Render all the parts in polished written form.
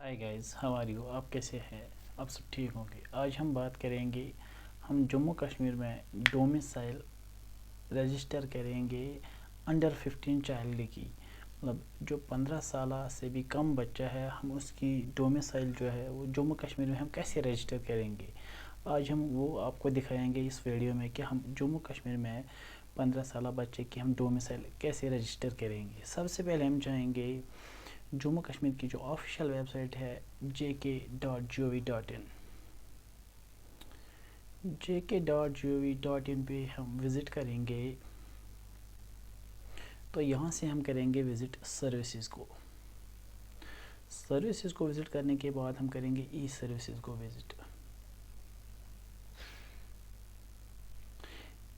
Hi guys, how are you? आप कैसे हैं? आप सब ठीक होंगे। आज हम बात करेंगे, हम जम्मू कश्मीर में डोमिसाइल रजिस्टर करेंगे अंडर 15 चाइल्ड की। मतलब जो 15 साल से भी कम बच्चा है, हम उसकी डोमिसाइल जो है वो जम्मू कश्मीर में हम कैसे रजिस्टर करेंगे। आज हम वो आपको दिखाएंगे इस वीडियो में कि हम जम्मू कश्मीर में 15 साल बच्चे की हम डोमिसाइल कैसे रजिस्टर करेंगे। सबसे पहले हम जाएंगे जम्मू कश्मीर की जो ऑफिशियल वेबसाइट है jk.gov.in। jk.gov.in पे हम विज़िट करेंगे, तो यहाँ से हम करेंगे विज़िट सर्विसेज को। सर्विसेज को विज़िट करने के बाद हम करेंगे ई सर्विसेज को विज़िट।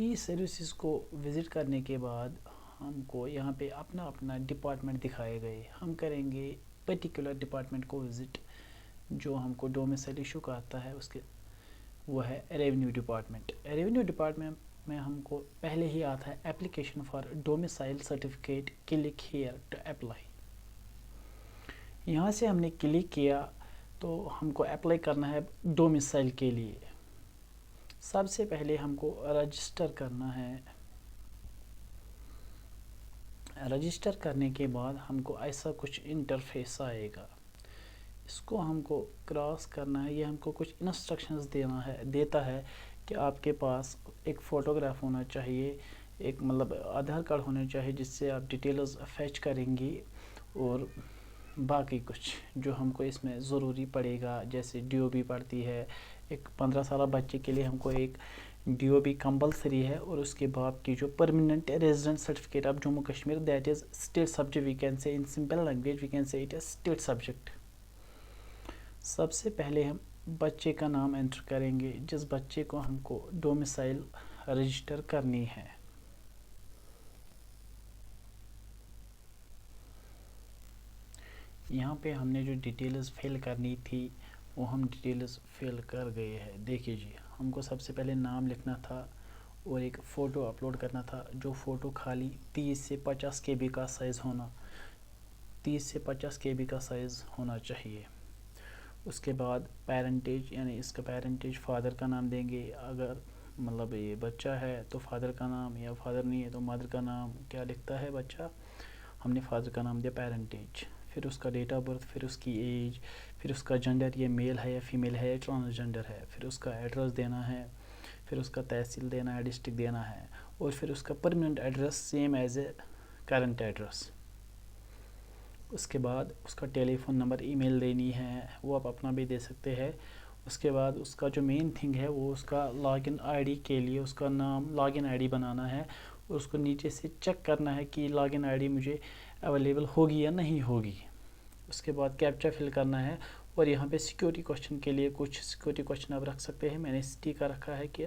ई सर्विसेज को विज़िट करने के बाद हमको यहाँ पे अपना अपना डिपार्टमेंट दिखाए गए। हम करेंगे पर्टिकुलर डिपार्टमेंट को विज़िट जो हमको डोमिसाइल इशू कहता है, उसके वो है रेवेन्यू डिपार्टमेंट। रेवेन्यू डिपार्टमेंट में हमको पहले ही आता है application for domicile certificate, click here to apply. यहाँ से हमने क्लिक किया तो हमको अप्लाई करना है डोमिसाइल के लिए। सबसे पहले हमको रजिस्टर करना है। रजिस्टर करने के बाद हमको ऐसा कुछ इंटरफेस आएगा, इसको हमको क्रॉस करना है। ये हमको कुछ इंस्ट्रक्शंस देता है कि आपके पास एक फ़ोटोग्राफ होना चाहिए, एक मतलब आधार कार्ड होना चाहिए जिससे आप डिटेल्स फैच करेंगी, और बाकी कुछ जो हमको इसमें ज़रूरी पड़ेगा जैसे डीओबी पड़ती है। एक 15 साल बच्चे के लिए हमको एक डीओबी कंपलसरी है, और उसके बाद की जो permanent resident certificate of Jammu Kashmir, that is state subject. We can say in simple language we can say it is state subject. सबसे पहले हम बच्चे का नाम एंटर करेंगे जिस बच्चे को हमको डोमिसाइल रजिस्टर करनी है। यहाँ पे हमने जो डिटेल्स फिल करनी थी वो हम डिटेल्स फिल कर गए हैं। देखिए जी, हमको सबसे पहले नाम लिखना था और एक फ़ोटो अपलोड करना था। जो फ़ोटो खाली 30 से 50 KB का साइज़ होना, 30 से 50 KB का साइज़ होना चाहिए। उसके बाद पेरेंटेज, यानी इसका पेरेंटेज फादर का नाम देंगे। अगर मतलब ये बच्चा है तो फादर का नाम, या फादर नहीं है तो मदर का नाम क्या लिखता है बच्चा, हमने फादर का नाम दिया पेरेंटेज। फिर उसका डेट ऑफ बर्थ, फिर उसकी एज, फिर उसका जेंडर, ये मेल है या फीमेल है या ट्रांसजेंडर है। फिर उसका एड्रेस देना है, फिर उसका तहसील देना है, डिस्ट्रिक्ट देना है, और फिर उसका permanent address same as a current address. उसके बाद उसका टेलीफ़ोन नंबर, ईमेल देनी है, वो आप अपना भी दे सकते हैं। उसके बाद उसका जो मेन थिंग है वो उसका लॉगिन आईडी के लिए उसका नाम लॉगिन आईडी बनाना है, और उसको नीचे से चेक करना है कि लॉगिन आईडी मुझे अवेलेबल होगी या नहीं होगी। उसके बाद कैप्चा फिल करना है, और यहाँ पे सिक्योरिटी क्वेश्चन के लिए कुछ सिक्योरिटी क्वेश्चन आप रख सकते हैं। मैंने सिटी का रखा है कि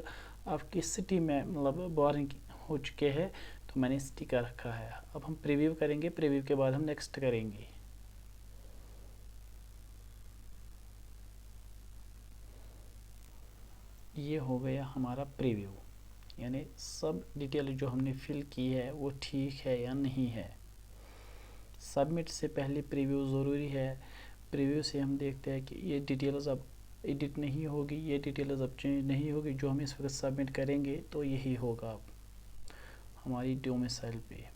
आप किस सिटी में मतलब बोरिंग हो चुके हैं, तो मैंने सिटी का रखा है। अब हम प्रीव्यू करेंगे, प्रीव्यू के बाद हम नेक्स्ट करेंगे। ये हो गया हमारा प्रीव्यू, यानी सब डिटेल जो हमने फिल की है वो ठीक है या नहीं है। सबमिट से पहले प्रीव्यू ज़रूरी है। प्रीव्यू से हम देखते हैं कि ये डिटेल्स अब एडिट नहीं होगी, ये डिटेल्स अब चेंज नहीं होगी। जो हम इस वक्त सबमिट करेंगे तो यही होगा अब हमारी डोमिसाइल पे।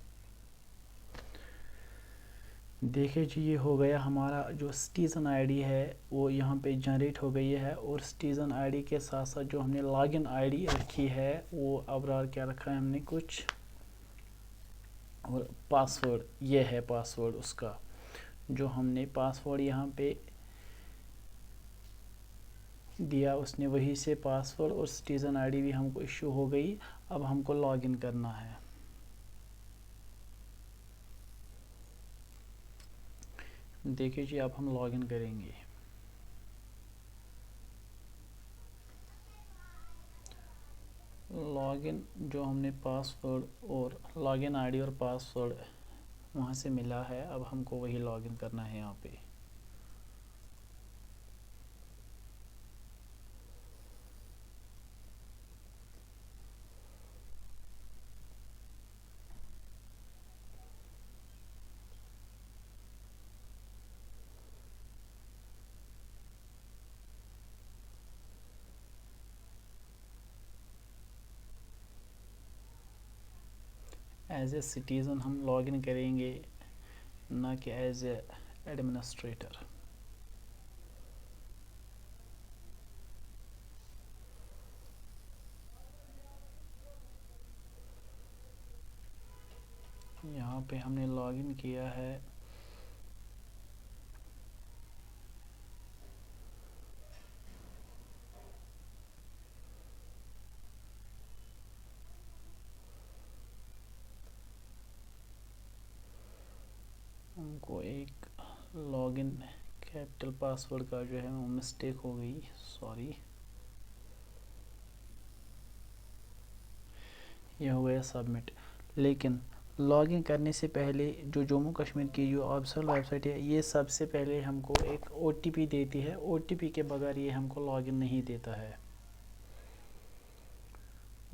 देखिए जी, ये हो गया हमारा जो सिटीज़न आईडी है वो यहाँ पे जनरेट हो गई है, और सिटीज़न आईडी के साथ साथ जो हमने लॉगिन आईडी रखी है वो अबरार क्या रखा है हमने कुछ, और पासवर्ड ये है पासवर्ड उसका, जो हमने पासवर्ड यहाँ पे दिया उसने वही से पासवर्ड, और सिटीज़न आईडी भी हमको इशू हो गई। अब हमको लॉगिन करना है। देखिए जी, अब हम लॉगिन करेंगे। लॉगिन जो हमने पासवर्ड और लॉगिन आईडी और पासवर्ड वहाँ से मिला है, अब हमको वही लॉगिन करना है यहाँ पे। एज ए सिटीज़न हम लॉगिन करेंगे, ना कि एज ए एडमिनिस्ट्रेटर। यहाँ पे हमने लॉगिन किया है। हमको एक लॉगिन कैपिटल पासवर्ड का जो है वो मिस्टेक हो गई, सॉरी। ये हो गया सबमिट। लेकिन लॉगिन करने से पहले जो जम्मू कश्मीर की जो ऑफिशियल वेबसाइट है, ये सबसे पहले हमको एक OTP देती है। OTP के बगैर ये हमको लॉगिन नहीं देता है।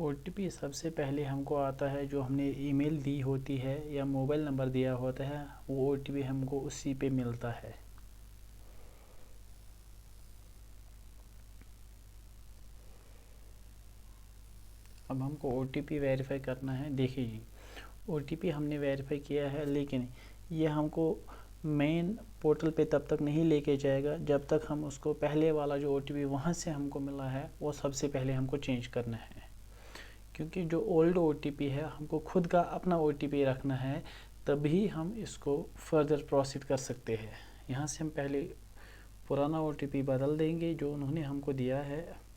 OTP सबसे पहले हमको आता है, जो हमने ईमेल दी होती है या मोबाइल नंबर दिया होता है, वो OTP हमको उसी पे मिलता है। अब हमको OTP वेरीफाई करना है। देखिए जी, OTP हमने वेरीफाई किया है, लेकिन ये हमको मेन पोर्टल पे तब तक नहीं लेके जाएगा जब तक हम उसको पहले वाला जो OTP वहाँ से हमको मिला है वो सबसे पहले हमको चेंज करना है। क्योंकि जो ओल्ड OTP है, हमको खुद का अपना OTP रखना है, तभी हम इसको फर्दर प्रोसीड कर सकते हैं। यहाँ से हम पहले पुराना OTP बदल देंगे जो उन्होंने हमको दिया है।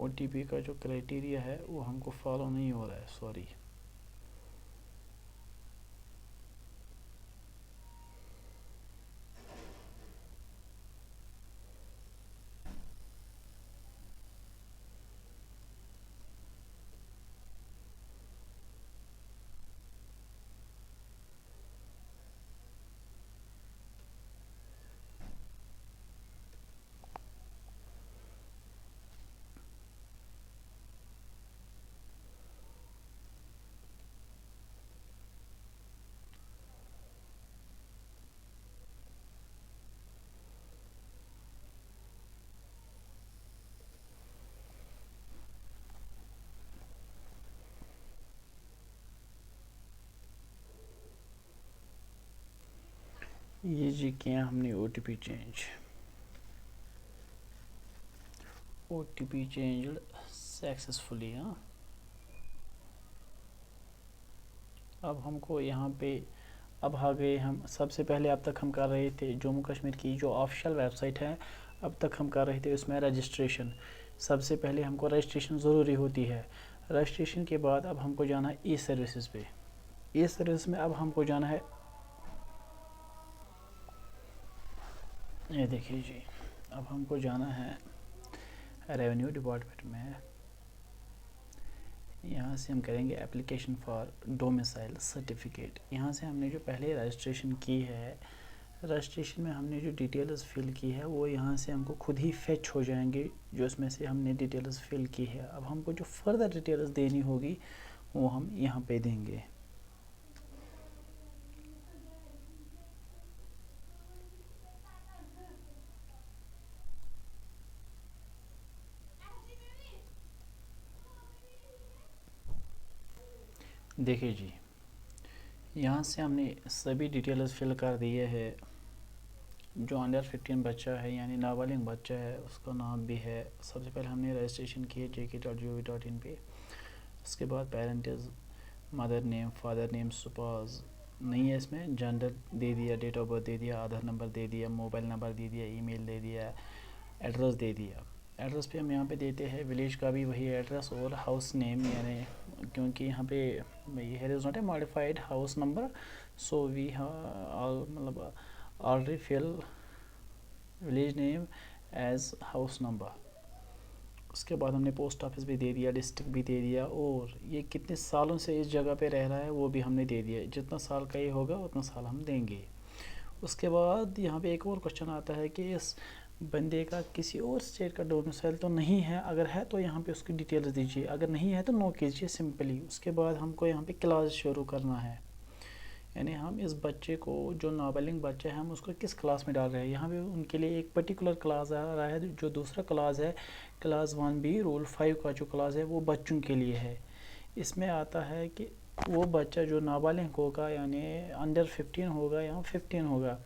OTP का जो क्राइटेरिया है वो हमको फॉलो नहीं हो रहा है, सॉरी। ये जी किया हमने OTP चेंज सक्सेसफुली। हाँ, अब हमको यहाँ पे अब आ गए हम। सबसे पहले अब तक हम कर रहे थे जम्मू कश्मीर की जो ऑफिशियल वेबसाइट है, अब तक हम कर रहे थे उसमें रजिस्ट्रेशन। सबसे पहले हमको रजिस्ट्रेशन ज़रूरी होती है। रजिस्ट्रेशन के बाद अब हमको जाना है E-सर्विसेज पे। E-सर्विस में अब हमको जाना है, ये देखिए जी, अब हमको जाना है रेवेन्यू डिपार्टमेंट में। यहाँ से हम करेंगे एप्लीकेशन फॉर डोमिसाइल सर्टिफिकेट। यहाँ से हमने जो पहले रजिस्ट्रेशन की है, रजिस्ट्रेशन में हमने जो डिटेल्स फिल की है वो यहाँ से हमको खुद ही फेच हो जाएंगे, जो इसमें से हमने डिटेल्स फिल की है। अब हमको जो फर्दर डिटेल्स देनी होगी वो हम यहाँ पे देंगे। देखिए जी, यहाँ से हमने सभी डिटेल्स फिल कर दिए है। जो अंडर 15 बच्चा है यानी नाबालिग बच्चा है, उसका नाम भी है। सबसे पहले हमने रजिस्ट्रेशन की है jk.gov.in पे। उसके बाद parents, mother name, father name, spouse नहीं है इसमें, जेंडर दे दिया, डेट ऑफ बर्थ दे दिया, आधार नंबर दे दिया, मोबाइल नंबर दे दिया, ईमेल दे दिया, एड्रेस दे दिया। एड्रेस पे हम यहाँ पे देते हैं विलेज का भी वही एड्रेस और हाउस नेम, यानी क्योंकि यहाँ पे here is not a modified house number, so we मतलब already fill village name as house number. उसके बाद हमने पोस्ट ऑफिस भी दे दिया, डिस्ट्रिक्ट भी दे दिया, और ये कितने सालों से इस जगह पे रह रहा है वो भी हमने दे दिया। जितना साल का ये होगा उतना साल हम देंगे। उसके बाद यहाँ पे एक और क्वेश्चन आता है कि इस बंदे का किसी और स्टेट का डोमिसाइल तो नहीं है, अगर है तो यहाँ पे उसकी डिटेल्स दीजिए, अगर नहीं है तो नो कीजिए सिंपली। उसके बाद हमको यहाँ पे क्लास शुरू करना है, यानी हम इस बच्चे को, जो नाबालिग बच्चा है, हम उसको किस क्लास में डाल रहे हैं। यहाँ पे उनके लिए एक पर्टिकुलर क्लास आ रहा है, जो दूसरा क्लास है क्लास 1B रूल 5 का जो क्लास है वो बच्चों के लिए है। इसमें आता है कि वो बच्चा जो नाबालिग होगा, यानी अंडर 15 होगा या 15 होगा,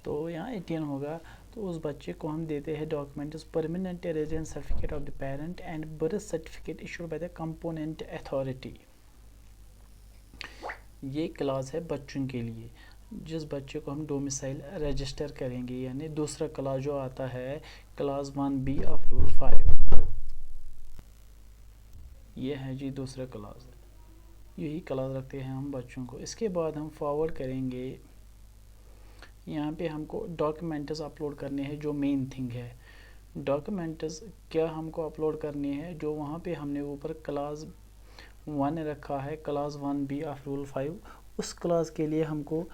तो यहाँ 18 होगा, तो उस बच्चे को हम देते हैं documents permanent residence certificate of the parent and birth certificate issued by the component authority. ये क्लास है बच्चों के लिए, जिस बच्चे को हम डोमिसाइल रजिस्टर करेंगे, यानी दूसरा क्लास जो आता है क्लास 1B ऑफ रूल 5, ये है जी दूसरा क्लास। यही क्लास रखते हैं हम बच्चों को। इसके बाद हम फॉरवर्ड करेंगे, यहाँ पे हमको डॉक्यूमेंट्स अपलोड करने हैं, जो मेन थिंग है। डॉक्यूमेंट्स क्या हमको अपलोड करनी है, जो वहाँ पे हमने ऊपर क्लास 1 रखा है, क्लास 1B ऑफ रूल 5, उस क्लास के लिए हमको,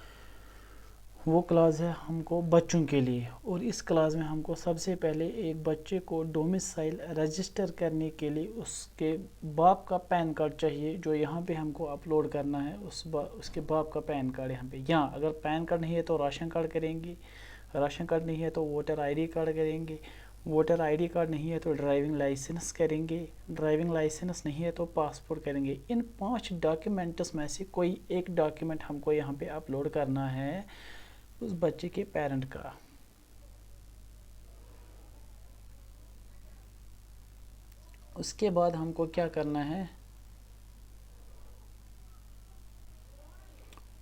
वो क्लास है हमको बच्चों के लिए। और इस क्लास में हमको सबसे पहले एक बच्चे को डोमिसाइल रजिस्टर करने के लिए उसके बाप का पैन कार्ड चाहिए, जो यहाँ पे हमको अपलोड करना है। उसके बाप का पैन कार्ड यहाँ पे, यहाँ अगर पैन कार्ड नहीं है तो राशन कार्ड करेंगे, राशन कार्ड नहीं है तो वोटर आईडी कार्ड करेंगे, वोटर आईडी कार्ड नहीं है तो ड्राइविंग लाइसेंस करेंगे, ड्राइविंग लाइसेंस नहीं है तो पासपोर्ट करेंगे। इन 5 डॉक्यूमेंट्स में से कोई एक डॉक्यूमेंट हमको यहाँ पे अपलोड करना है उस बच्चे के पेरेंट का। उसके बाद हमको क्या करना है,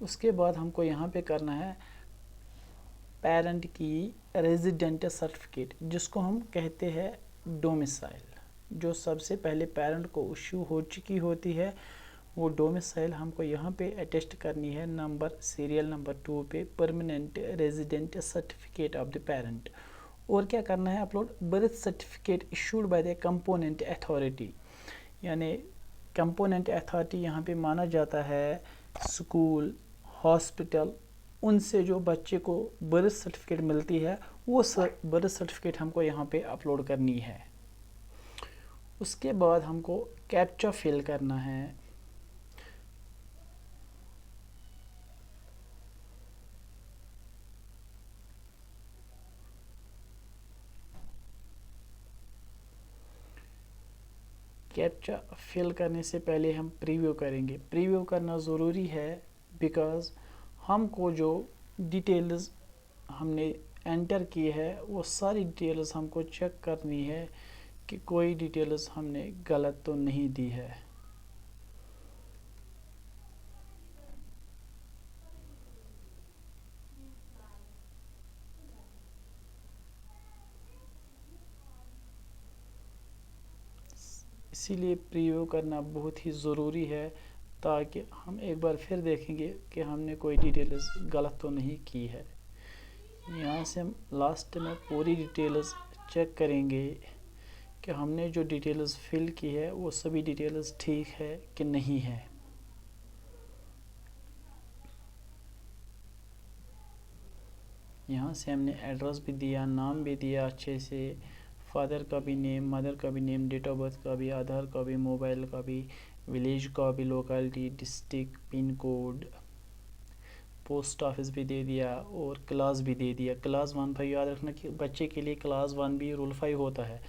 उसके बाद हमको यहाँ पे करना है पेरेंट की रेजिडेंट सर्टिफिकेट, जिसको हम कहते हैं डोमिसाइल, जो सबसे पहले पेरेंट को इशू हो चुकी होती है। वो डोमिसाइल हमको यहाँ पे अटेस्ट करनी है नंबर, सीरियल नंबर 2 पे, permanent resident certificate of the parent. और क्या करना है upload, birth certificate issued by the component authority, यानी कंपोनेंट अथॉरिटी यहाँ पे माना जाता है स्कूल, हॉस्पिटल, उनसे जो बच्चे को बर्थ सर्टिफिकेट मिलती है, वो बर्थ सर्टिफिकेट हमको यहाँ पे अपलोड करनी है। उसके बाद हमको कैप्चा फिल करना है। कैप्चा फिल करने से पहले हम प्रीव्यू करेंगे। प्रीव्यू करना ज़रूरी है, बिकॉज़ हमको जो डिटेल्स हमने एंटर की है वो सारी डिटेल्स हमको चेक करनी है कि कोई डिटेल्स हमने गलत तो नहीं दी है। इसीलिए प्रीव्यू करना बहुत ही ज़रूरी है, ताकि हम एक बार फिर देखेंगे कि हमने कोई डिटेल्स गलत तो नहीं की है। यहाँ से हम लास्ट में पूरी डिटेल्स चेक करेंगे कि हमने जो डिटेल्स फिल की है वो सभी डिटेल्स ठीक है कि नहीं है। यहाँ से हमने एड्रेस भी दिया, नाम भी दिया अच्छे से, फादर का भी नेम, मदर का भी नेम, डेट ऑफ बर्थ का भी, आधार का भी, मोबाइल का भी, विलेज का भी, locality, district, pin code, post office भी दे दिया और क्लास भी दे दिया। क्लास 1 याद रखना कि बच्चे के लिए क्लास 1B रूल 5 होता है।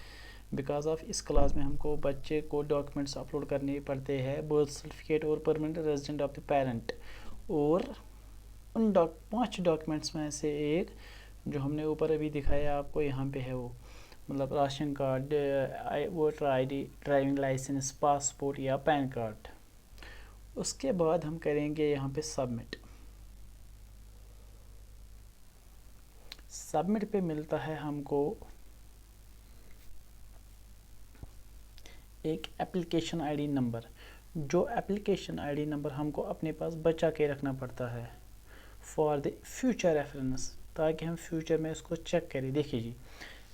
बिकॉज ऑफ इस क्लास में हमको बच्चे को डॉक्यूमेंट्स अपलोड करने पड़ते हैं, बर्थ सर्टिफिकेट और permanent resident of the parent. और उन 5 डॉक्यूमेंट्स में से एक जो हमने ऊपर अभी दिखाया आपको यहाँ पे है, वो मतलब ration card, voter ID, driving licence, passport या पैन कार्ड। उसके बाद हम करेंगे यहाँ पे सबमिट। सबमिट पे मिलता है हमको एक एप्लीकेशन आईडी नंबर, जो एप्लीकेशन आईडी नंबर हमको अपने पास बचा के रखना पड़ता है फॉर द फ्यूचर रेफरेंस, ताकि हम फ्यूचर में इसको चेक करें। देखिए जी,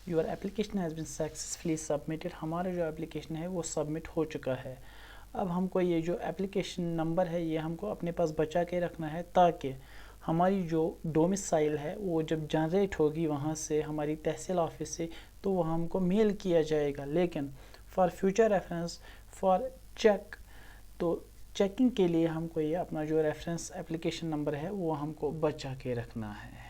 your application has been successfully submitted, हमारा जो एप्लीकेशन है वो सबमिट हो चुका है। अब हमको ये जो एप्लीकेशन नंबर है ये हमको अपने पास बचा के रखना है, ताकि हमारी जो डोमिसाइल है वो जब जनरेट होगी वहाँ से हमारी तहसील ऑफिस से, तो वो हमको मेल किया जाएगा। लेकिन for future reference, for check, तो चेकिंग के लिए हमको ये अपना जो रेफरेंस एप्लीकेशन नंबर है वो हमको बचा के रखना है।